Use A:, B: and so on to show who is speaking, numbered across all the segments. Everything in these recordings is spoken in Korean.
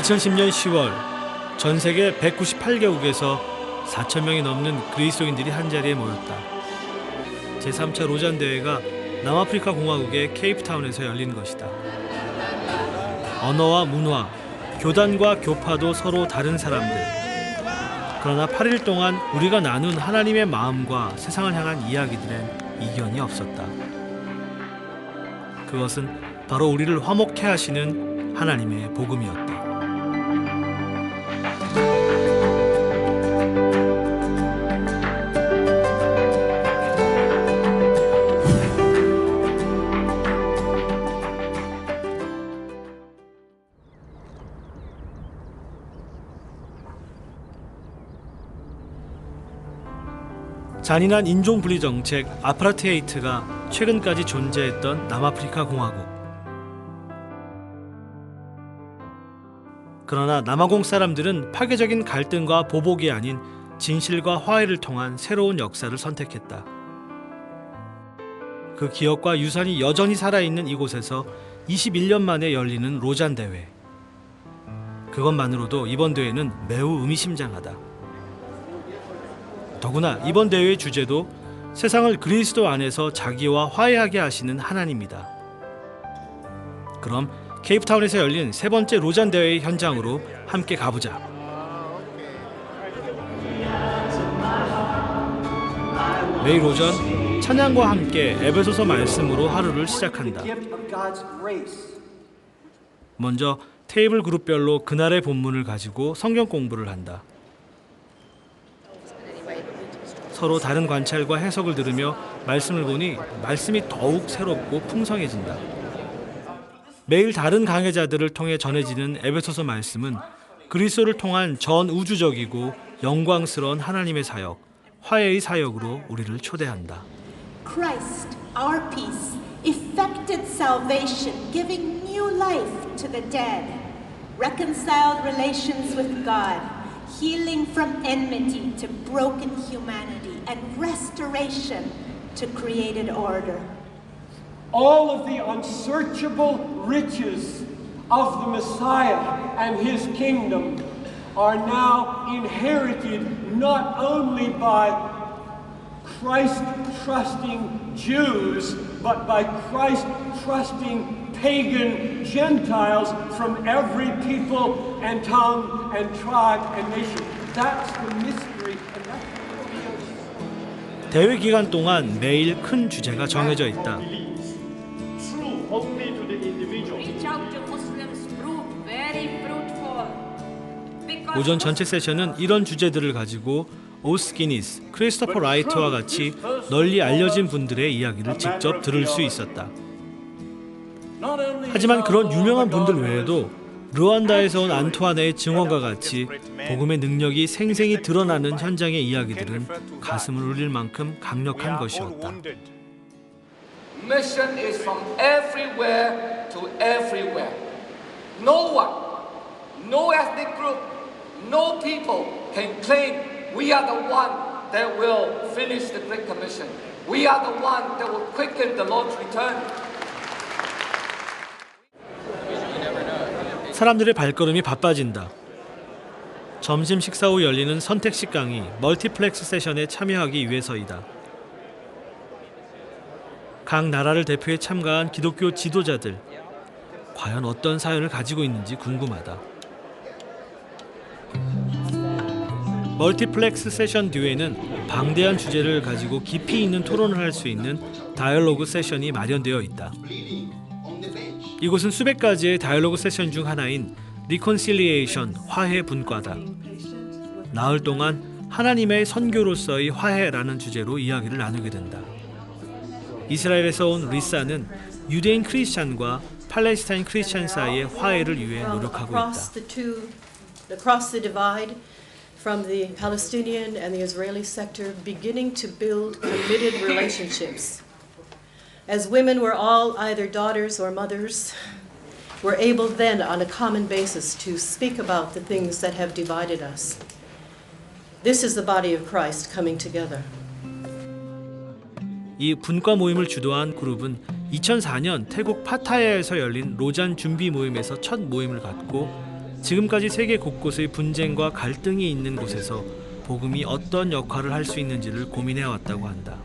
A: 2010년 10월 전 세계 198개국에서 4,000명이 넘는 그리스도인들이 한자리에 모였다. 제3차 로잔 대회가 남아프리카 공화국의 케이프타운에서 열린 것이다. 언어와 문화, 교단과 교파도 서로 다른 사람들. 그러나 8일 동안 우리가 나눈 하나님의 마음과 세상을 향한 이야기들엔 이견이 없었다. 그것은 바로 우리를 화목해 하시는 하나님의 복음이었다. 잔인한 인종분리 정책 아파르테이트가 최근까지 존재했던 남아프리카 공화국. 그러나 남아공 사람들은 파괴적인 갈등과 보복이 아닌 진실과 화해를 통한 새로운 역사를 선택했다. 그 기억과 유산이 여전히 살아있는 이곳에서 21년 만에 열리는 로잔 대회. 그것만으로도 이번 대회는 매우 의미심장하다. 더구나 이번 대회의 주제도 세상을 그리스도 안에서 자기와 화해하게 하시는 하나님이다. 그럼 케이프타운에서 열린 세 번째 로잔 대회의 현장으로 함께 가보자. 매일 오전 찬양과 함께 에베소서 말씀으로 하루를 시작한다. 먼저 테이블 그룹별로 그날의 본문을 가지고 성경 공부를 한다. 서로 다른 관찰과 해석을 들으며 말씀을 보니 말씀이 더욱 새롭고 풍성해진다. 매일 다른 강해자들을 통해 전해지는 에베소서 말씀은 그리스도를 통한 전 우주적이고 영광스러운 하나님의 사역, 화해의 사역으로 우리를 초대한다.
B: Christ, our peace, effected salvation, giving new life to the dead, reconciled relations with God, healing from enmity to broken humanity, and restoration to created order.
C: All of the unsearchable riches of the Messiah and his kingdom are now inherited not only by Christ-trusting Jews, but by Christ-trusting pagan Gentiles from every people and tongue and tribe and nation. That's the mystery. And that's the
A: 대회 기간 동안 매일 큰 주제가 정해져 있다.
C: true only to the individual.
A: 오전 전체 세션은 이런 주제들을 가지고 오스기니스, 크리스토퍼 라이트와 같이 널리 알려진 분들의 이야기를 직접 들을 수 있었다. 하지만 그런 유명한 분들 외에도 르완다에서 온 안투아네의 증언과 같이 복음의 능력이 생생히 드러나는 현장의 이야기들은 가슴을 울릴 만큼 강력한 것이었다.
D: Mission is from everywhere to everywhere. No one, no ethnic group, no people can claim we are the one that will finish the Great Commission. We are the one that will quicken the Lord's return.
A: 사람들의 발걸음이 바빠진다. 점심 식사 후 열리는 선택식 강의, 멀티플렉스 세션에 참여하기 위해서이다. 각 나라를 대표해 참가한 기독교 지도자들, 과연 어떤 사연을 가지고 있는지 궁금하다. 멀티플렉스 세션 뒤에는 방대한 주제를 가지고 깊이 있는 토론을 할 수 있는 다이얼로그 세션이 마련되어 있다. 이곳은 수백 가지의 다이얼로그 세션 중 하나인 리콘실리에이션, 화해 분과다. 나흘 동안 하나님의 선교로서의 화해라는 주제로 이야기를 나누게 된다. 이스라엘에서 온 리사는 유대인 크리스찬과 팔레스타인 크리스찬 사이의 화해를 위해 노력하고 있다.
E: Across the divide from the Palestinian and the Israeli sector, beginning to build committed relationships. As women were all either daughters or mothers, we're able then on a common basis to speak about the things that have divided us. This is the body of Christ coming together.
A: 이 분과 모임을 주도한 그룹은 2004년 태국 파타야에서 열린 로잔 준비 모임에서 첫 모임을 갖고 지금까지 세계 곳곳의 분쟁과 갈등이 있는 곳에서 복음이 어떤 역할을 할 수 있는지를 고민해 왔다고 한다.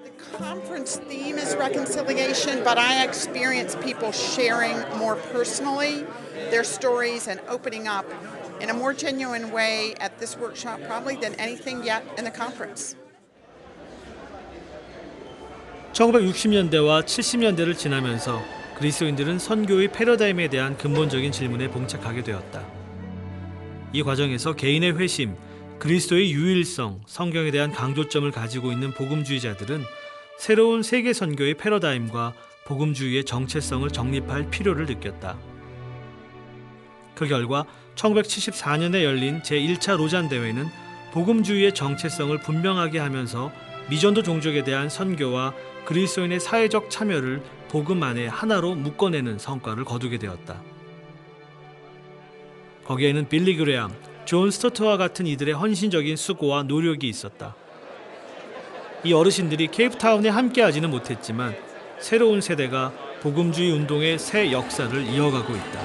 F: The conference theme is reconciliation, but I experience people sharing more personally their stories and opening up in a more genuine way at this workshop probably than anything yet in the conference.
A: 1960년대와 70년대를 지나면서 그리스도인들은 선교의 패러다임에 대한 근본적인 질문에 봉착하게 되었다. 이 과정에서 개인의 회심, 그리스도의 유일성, 성경에 대한 강조점을 가지고 있는 복음주의자들은 새로운 세계 선교의 패러다임과 복음주의의 정체성을 정립할 필요를 느꼈다. 그 결과 1974년에 열린 제1차 로잔 대회는 복음주의의 정체성을 분명하게 하면서 미전도 종족에 대한 선교와 그리스도인의 사회적 참여를 복음 안에 하나로 묶어내는 성과를 거두게 되었다. 거기에는 빌리 그레암, 존 스토트와 같은 이들의 헌신적인 수고와 노력이 있었다. 이 어르신들이 케이프타운에 함께하지는 못했지만 새로운 세대가 복음주의 운동의 새 역사를 이어가고 있다.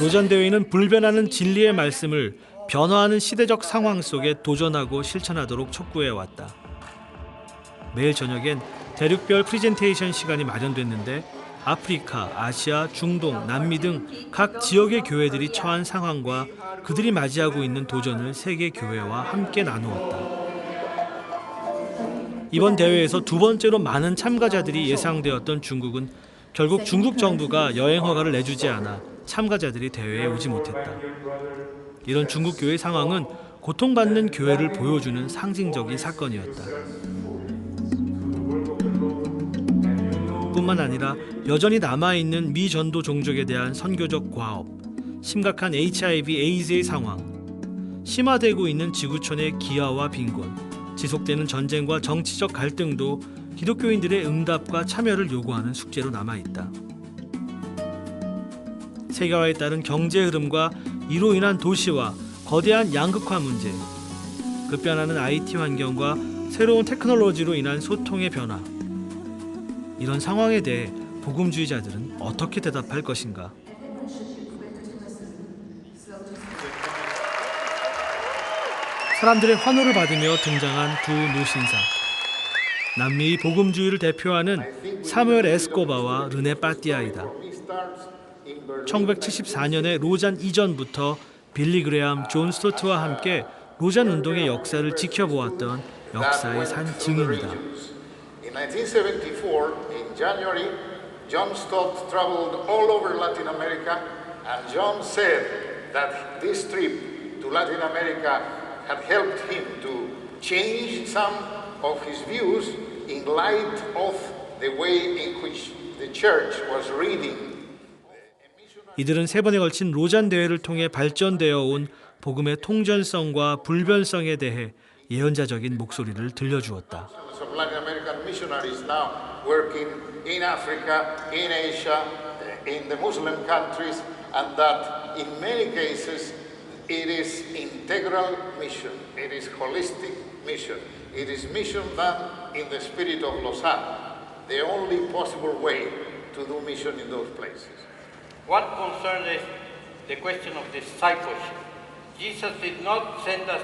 A: 로잔 대회는 불변하는 진리의 말씀을 변화하는 시대적 상황 속에 도전하고 실천하도록 촉구해왔다. 매일 저녁엔 대륙별 프리젠테이션 시간이 마련됐는데 아프리카, 아시아, 중동, 남미 등 각 지역의 교회들이 처한 상황과 그들이 맞이하고 있는 도전을 세계 교회와 함께 나누었다. 이번 대회에서 두 번째로 많은 참가자들이 예상되었던 중국은 결국 중국 정부가 여행 허가를 내주지 않아 참가자들이 대회에 오지 못했다. 이런 중국 교회 상황은 고통받는 교회를 보여주는 상징적인 사건이었다. 뿐만 아니라 여전히 남아있는 미전도 종족에 대한 선교적 과업, 심각한 HIV, 에이즈의 상황, 심화되고 있는 지구촌의 기아와 빈곤, 지속되는 전쟁과 정치적 갈등도 기독교인들의 응답과 참여를 요구하는 숙제로 남아있다. 세계화에 따른 경제 흐름과 이로 인한 도시화, 거대한 양극화 문제, 급변하는 IT 환경과 새로운 테크놀로지로 인한 소통의 변화, 이런 상황에 대해 복음주의자들은 어떻게 대답할 것인가? 사람들의 환호를 받으며 등장한 두 노신사. 남미의 복음주의를 대표하는 사무엘 에스코바와 르네 빠띠아이다. 1974년에 로잔 이전부터 빌리 그레암, 존 스토트와 함께 로잔 운동의 역사를 지켜보았던 역사의 산 증인이다.
G: In 1974, in January, John Stott traveled all over Latin America, and John said that this trip to Latin America had helped him to change some of his views in light of the way in which the church was reading.
A: 이들은 세 번에 걸친 로잔 대회를 통해 발전되어 온 복음의 통전성과 불변성에 대해 예언자적인 목소리를 들려주었다.
G: Latin American missionaries now working in Africa, in Asia, in the Muslim countries, and that in many cases it is integral mission, it is holistic mission, it is mission done in the spirit of Lausanne, the only possible way to do mission in those places.
H: What concerns the question of discipleship, Jesus did not send us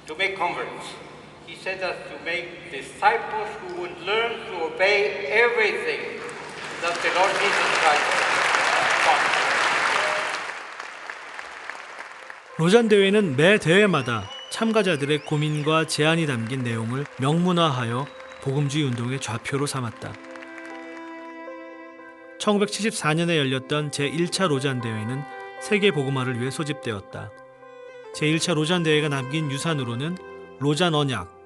H: to make converts. He sent us to make disciples who would learn to obey everything that the Lord Jesus Christ taught.
A: 로잔 대회는 매 대회마다 참가자들의 고민과 제안이 담긴 내용을 명문화하여 복음주의 운동의 좌표로 삼았다. 1974년에 열렸던 제1차 로잔 대회는 세계 복음화를 위해 소집되었다. 제1차 로잔 대회가 남긴 유산으로는 로잔 언약,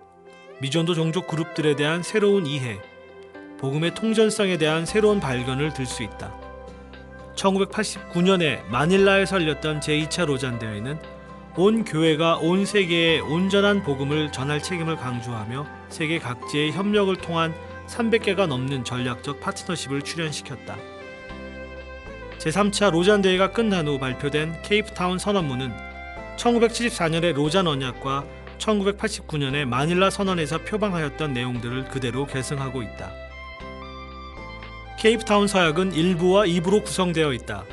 A: 미전도 종족 그룹들에 대한 새로운 이해, 복음의 통전성에 대한 새로운 발견을 들 수 있다. 1989년에 마닐라에서 열렸던 제2차 로잔 대회는 온 교회가 온 세계에 온전한 복음을 전할 책임을 강조하며 세계 각지의 협력을 통한 300개가 넘는 전략적 파트너십을 출현시켰다. 제3차 로잔 대회가 끝난 후 발표된 케이프타운 선언문은 1974년의 로잔 언약과 1989년의 마닐라 선언에서 표방하였던 내용들을 그대로 계승하고 있다. 케이프타운 서약은 1부와 2부로 구성되어 있다.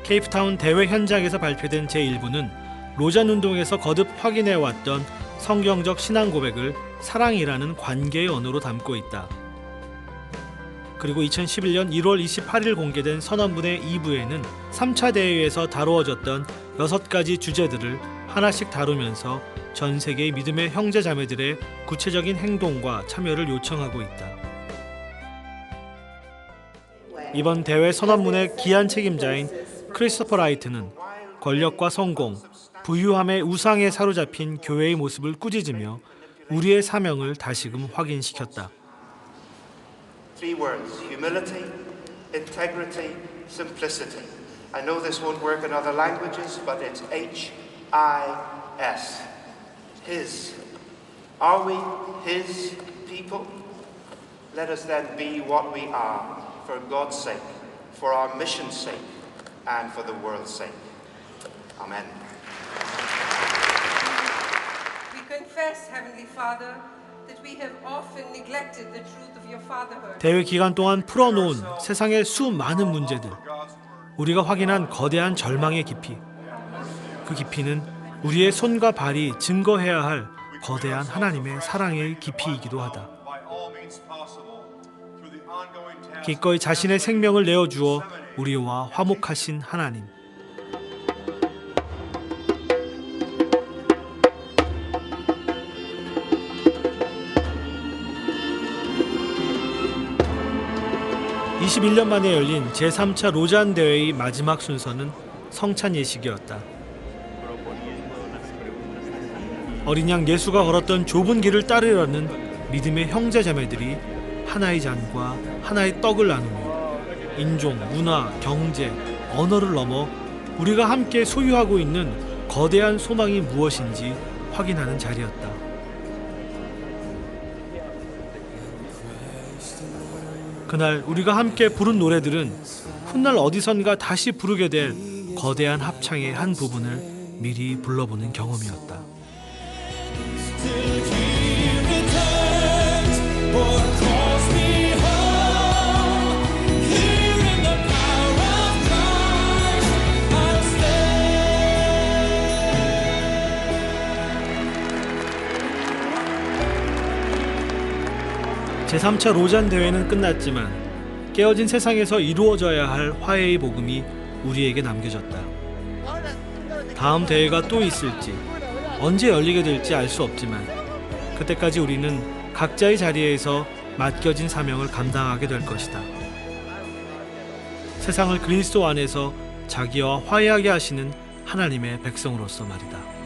A: 케이프타운 대회 현장에서 발표된 제1부는 로잔 운동에서 거듭 확인해왔던 성경적 신앙 고백을 사랑이라는 관계의 언어로 담고 있다. 그리고 2011년 1월 28일 공개된 선언문의 2부에는 3차 대회에서 다루어졌던 6가지 주제들을 하나씩 다루면서 전 세계의 믿음의 형제 자매들의 구체적인 행동과 참여를 요청하고 있다. 이번 대회 선언문의 기한 책임자인 크리스토퍼 라이트는 권력과 성공, 부유함의 우상에 사로잡힌 교회의 모습을 꾸짖으며 우리의 사명을 다시금 확인시켰다.
I: Three words: humility, integrity, simplicity. I know this won't work in other languages, but it's H-I-S. His. Are we His people? Let us then be what we are, for God's sake, for our mission's sake, and for the world's sake. Amen.
J: We confess, Heavenly Father, that we have often neglected the truth of your fatherhood.
A: 대회 기간 동안 풀어놓은 세상의 수많은 문제들, 우리가 확인한 거대한 절망의 깊이, 그 깊이는 우리의 손과 발이 증거해야 할 거대한 하나님의 사랑의 깊이이기도 하다. 기꺼이 자신의 생명을 내어주어 우리와 화목하신 하나님. (21년) 만에 열린 제3차 로잔 대회의 마지막 순서는 성찬 예식이었다. 어린 양 예수가 걸었던 좁은 길을 따르려는 믿음의 형제 자매들이 하나의 잔과 하나의 떡을 나누며 인종, 문화, 경제, 언어를 넘어 우리가 함께 소유하고 있는 거대한 소망이 무엇인지 확인하는 자리였다. 그날 우리가 함께 부른 노래들은 훗날 어디선가 다시 부르게 될 거대한 합창의 한 부분을 미리 불러보는 경험이었다. 제3차 로잔 대회는 끝났지만 깨어진 세상에서 이루어져야 할 화해의 복음이 우리에게 남겨졌다. 다음 대회가 또 있을지, 언제 열리게 될지 알 수 없지만 그때까지 우리는 각자의 자리에서 맡겨진 사명을 감당하게 될 것이다. 세상을 그리스도 안에서 자기와 화해하게 하시는 하나님의 백성으로서 말이다.